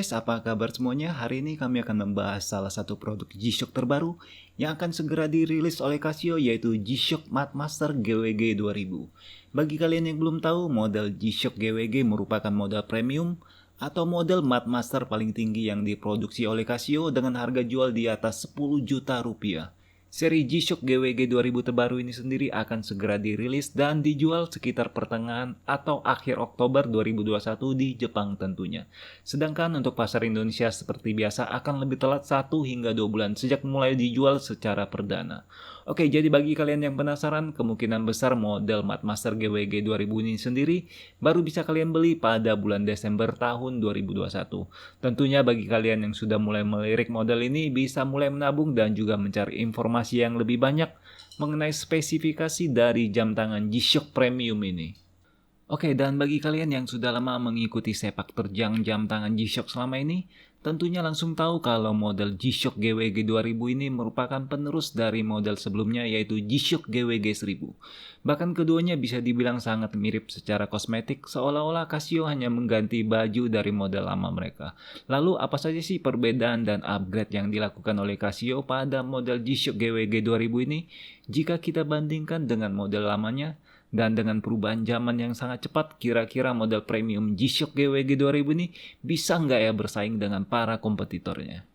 guys, apa kabar semuanya? Hari ini kami akan membahas salah satu produk G-Shock terbaru yang akan segera dirilis oleh Casio, yaitu G-Shock Madmaster GWG 2000. Bagi kalian yang belum tahu, model G-Shock GWG merupakan model premium atau model Madmaster paling tinggi yang diproduksi oleh Casio dengan harga jual di atas 10 juta rupiah. Seri G-Shock GWG 2000 terbaru ini sendiri akan segera dirilis dan dijual sekitar pertengahan atau akhir Oktober 2021 di Jepang tentunya. Sedangkan untuk pasar Indonesia seperti biasa akan lebih telat 1 hingga 2 bulan sejak mulai dijual secara perdana. Oke, jadi bagi kalian yang penasaran, kemungkinan besar model Madmaster GWG 2000 ini sendiri baru bisa kalian beli pada bulan Desember tahun 2021. Tentunya bagi kalian yang sudah mulai melirik model ini bisa mulai menabung dan juga mencari informasi yang lebih banyak mengenai spesifikasi dari jam tangan G-Shock Premium ini. Oke, dan bagi kalian yang sudah lama mengikuti sepak terjang jam tangan G-Shock selama ini, tentunya langsung tahu kalau model G-Shock GWG 2000 ini merupakan penerus dari model sebelumnya, yaitu G-Shock GWG 1000. Bahkan keduanya bisa dibilang sangat mirip secara kosmetik, seolah-olah Casio hanya mengganti baju dari model lama mereka. Lalu apa saja sih perbedaan dan upgrade yang dilakukan oleh Casio pada model G-Shock GWG 2000 ini jika kita bandingkan dengan model lamanya? Dan dengan perubahan zaman yang sangat cepat, kira-kira model premium G-Shock GWG 2000 ini bisa nggak ya bersaing dengan para kompetitornya?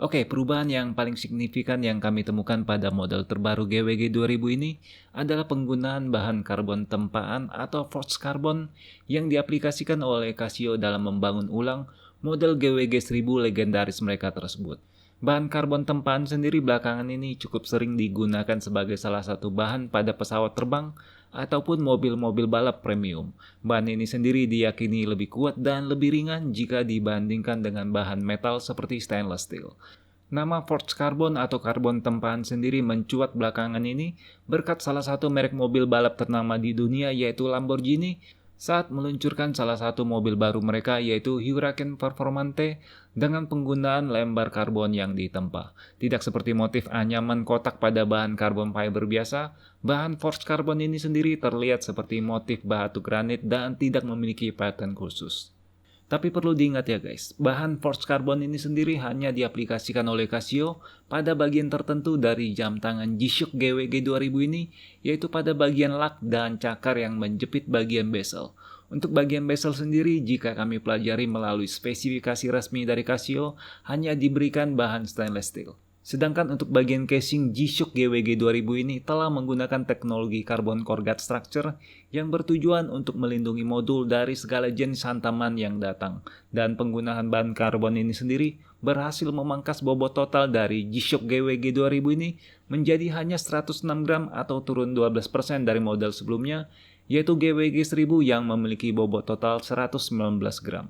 Oke, perubahan yang paling signifikan yang kami temukan pada model terbaru GWG 2000 ini adalah penggunaan bahan karbon tempaan atau forged carbon yang diaplikasikan oleh Casio dalam membangun ulang model GWG 1000 legendaris mereka tersebut. Bahan karbon tempaan sendiri belakangan ini cukup sering digunakan sebagai salah satu bahan pada pesawat terbang ataupun mobil-mobil balap premium. Bahan ini sendiri diyakini lebih kuat dan lebih ringan jika dibandingkan dengan bahan metal seperti stainless steel. Nama forged carbon atau karbon tempaan sendiri mencuat belakangan ini berkat salah satu merek mobil balap ternama di dunia, yaitu Lamborghini, saat meluncurkan salah satu mobil baru mereka, yaitu Huracan Performante, dengan penggunaan lembar karbon yang ditempa. Tidak seperti motif anyaman kotak pada bahan karbon fiber biasa, bahan forged carbon ini sendiri terlihat seperti motif batu granit dan tidak memiliki pattern khusus. Tapi perlu diingat ya guys, bahan forged carbon ini sendiri hanya diaplikasikan oleh Casio pada bagian tertentu dari jam tangan G-Shock GWG 2000 ini, yaitu pada bagian lak dan cakar yang menjepit bagian bezel. Untuk bagian bezel sendiri, jika kami pelajari melalui spesifikasi resmi dari Casio, hanya diberikan bahan stainless steel. Sedangkan untuk bagian casing G-Shock GWG 2000 ini telah menggunakan teknologi carbon corrugate structure yang bertujuan untuk melindungi modul dari segala jenis hantaman yang datang. Dan penggunaan bahan karbon ini sendiri berhasil memangkas bobot total dari G-Shock GWG 2000 ini menjadi hanya 106 gram atau turun 12% dari model sebelumnya, yaitu GWG 1000 yang memiliki bobot total 119 gram.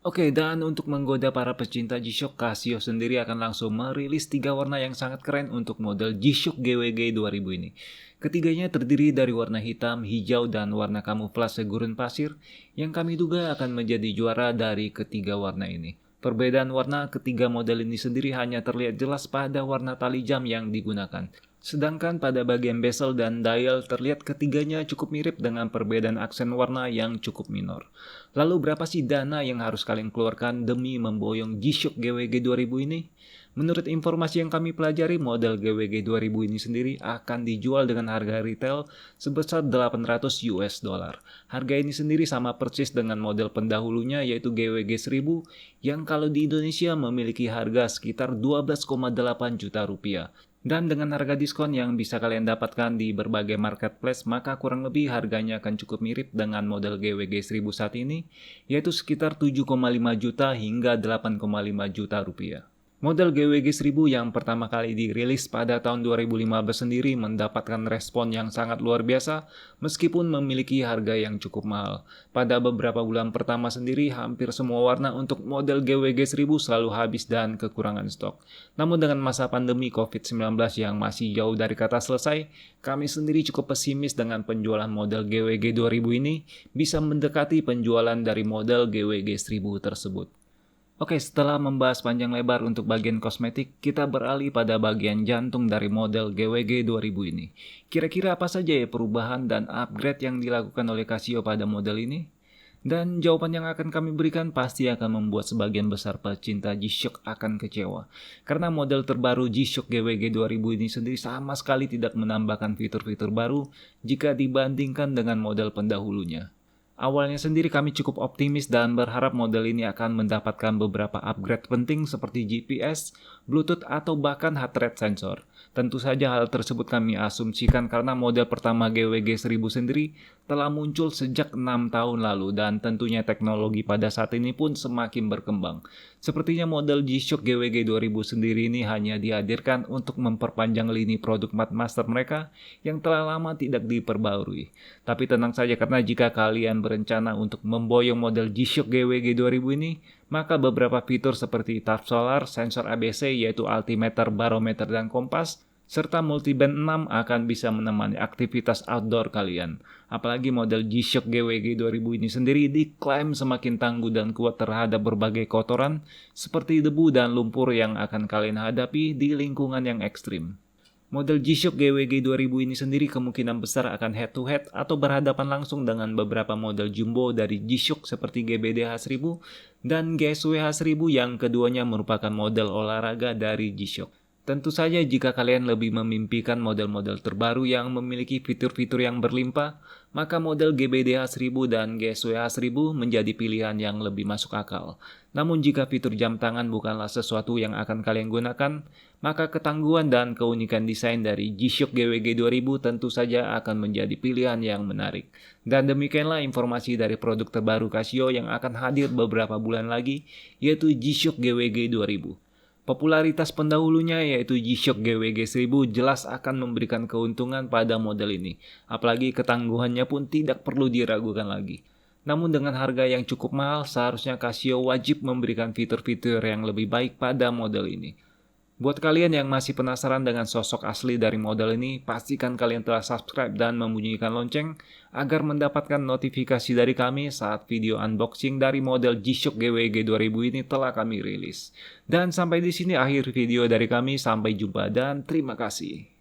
Oke, dan untuk menggoda para pecinta G-Shock, Casio sendiri akan langsung merilis 3 warna yang sangat keren untuk model G-Shock GWG 2000 ini. Ketiganya terdiri dari warna hitam, hijau, dan warna kamuflase gurun pasir yang kami duga akan menjadi juara dari ketiga warna ini. Perbedaan warna ketiga model ini sendiri hanya terlihat jelas pada warna tali jam yang digunakan. Sedangkan pada bagian bezel dan dial terlihat ketiganya cukup mirip dengan perbedaan aksen warna yang cukup minor. Lalu berapa sih dana yang harus kalian keluarkan demi memboyong G-Shock GWG 2000 ini? Menurut informasi yang kami pelajari, model GWG 2000 ini sendiri akan dijual dengan harga retail sebesar 800 US dollar. Harga ini sendiri sama persis dengan model pendahulunya, yaitu GWG 1000 yang kalau di Indonesia memiliki harga sekitar 12,8 juta rupiah. Dan dengan harga diskon yang bisa kalian dapatkan di berbagai marketplace, maka kurang lebih harganya akan cukup mirip dengan model GWG 1000 saat ini, yaitu sekitar 7,5 juta hingga 8,5 juta rupiah. Model GWG 1000 yang pertama kali dirilis pada tahun 2015 sendiri mendapatkan respon yang sangat luar biasa meskipun memiliki harga yang cukup mahal. Pada beberapa bulan pertama sendiri, hampir semua warna untuk model GWG 1000 selalu habis dan kekurangan stok. Namun dengan masa pandemi COVID-19 yang masih jauh dari kata selesai, kami sendiri cukup pesimis dengan penjualan model GWG 2000 ini bisa mendekati penjualan dari model GWG 1000 tersebut. Oke, setelah membahas panjang lebar untuk bagian kosmetik, kita beralih pada bagian jantung dari model GWG 2000 ini. Kira-kira apa saja ya perubahan dan upgrade yang dilakukan oleh Casio pada model ini? Dan jawaban yang akan kami berikan pasti akan membuat sebagian besar pecinta G-Shock akan kecewa. Karena model terbaru G-Shock GWG 2000 ini sendiri sama sekali tidak menambahkan fitur-fitur baru jika dibandingkan dengan model pendahulunya. Awalnya sendiri kami cukup optimis dan berharap model ini akan mendapatkan beberapa upgrade penting seperti GPS, Bluetooth, atau bahkan heart rate sensor. Tentu saja hal tersebut kami asumsikan karena model pertama GWG 1000 sendiri telah muncul sejak 6 tahun lalu dan tentunya teknologi pada saat ini pun semakin berkembang. Sepertinya model G-Shock GWG 2000 sendiri ini hanya dihadirkan untuk memperpanjang lini produk Master mereka yang telah lama tidak diperbarui. Tapi tenang saja karena jika kalian berencana untuk memboyong model G-Shock GWG 2000 ini, maka beberapa fitur seperti tap solar, sensor ABC yaitu altimeter, barometer, dan kompas, serta multiband 6 akan bisa menemani aktivitas outdoor kalian. Apalagi model G-Shock GWG 2000 ini sendiri diklaim semakin tangguh dan kuat terhadap berbagai kotoran seperti debu dan lumpur yang akan kalian hadapi di lingkungan yang ekstrim. Model G-Shock GWG 2000 ini sendiri kemungkinan besar akan head-to-head atau berhadapan langsung dengan beberapa model jumbo dari G-Shock seperti GBD-H1000 dan GSW-H1000 yang keduanya merupakan model olahraga dari G-Shock. Tentu saja jika kalian lebih memimpikan model-model terbaru yang memiliki fitur-fitur yang berlimpah, maka model GBD-H1000 dan GSW-H1000 menjadi pilihan yang lebih masuk akal. Namun jika fitur jam tangan bukanlah sesuatu yang akan kalian gunakan, maka ketangguhan dan keunikan desain dari G-Shock GWG 2000 tentu saja akan menjadi pilihan yang menarik. Dan demikianlah informasi dari produk terbaru Casio yang akan hadir beberapa bulan lagi, yaitu G-Shock GWG 2000. Popularitas pendahulunya yaitu G-Shock GWG 1000 jelas akan memberikan keuntungan pada model ini. Apalagi ketangguhannya pun tidak perlu diragukan lagi. Namun dengan harga yang cukup mahal, seharusnya Casio wajib memberikan fitur-fitur yang lebih baik pada model ini. Buat kalian yang masih penasaran dengan sosok asli dari model ini, pastikan kalian telah subscribe dan membunyikan lonceng agar mendapatkan notifikasi dari kami saat video unboxing dari model G-Shock GWG 2000 ini telah kami rilis. Dan sampai di sini akhir video dari kami, sampai jumpa dan terima kasih.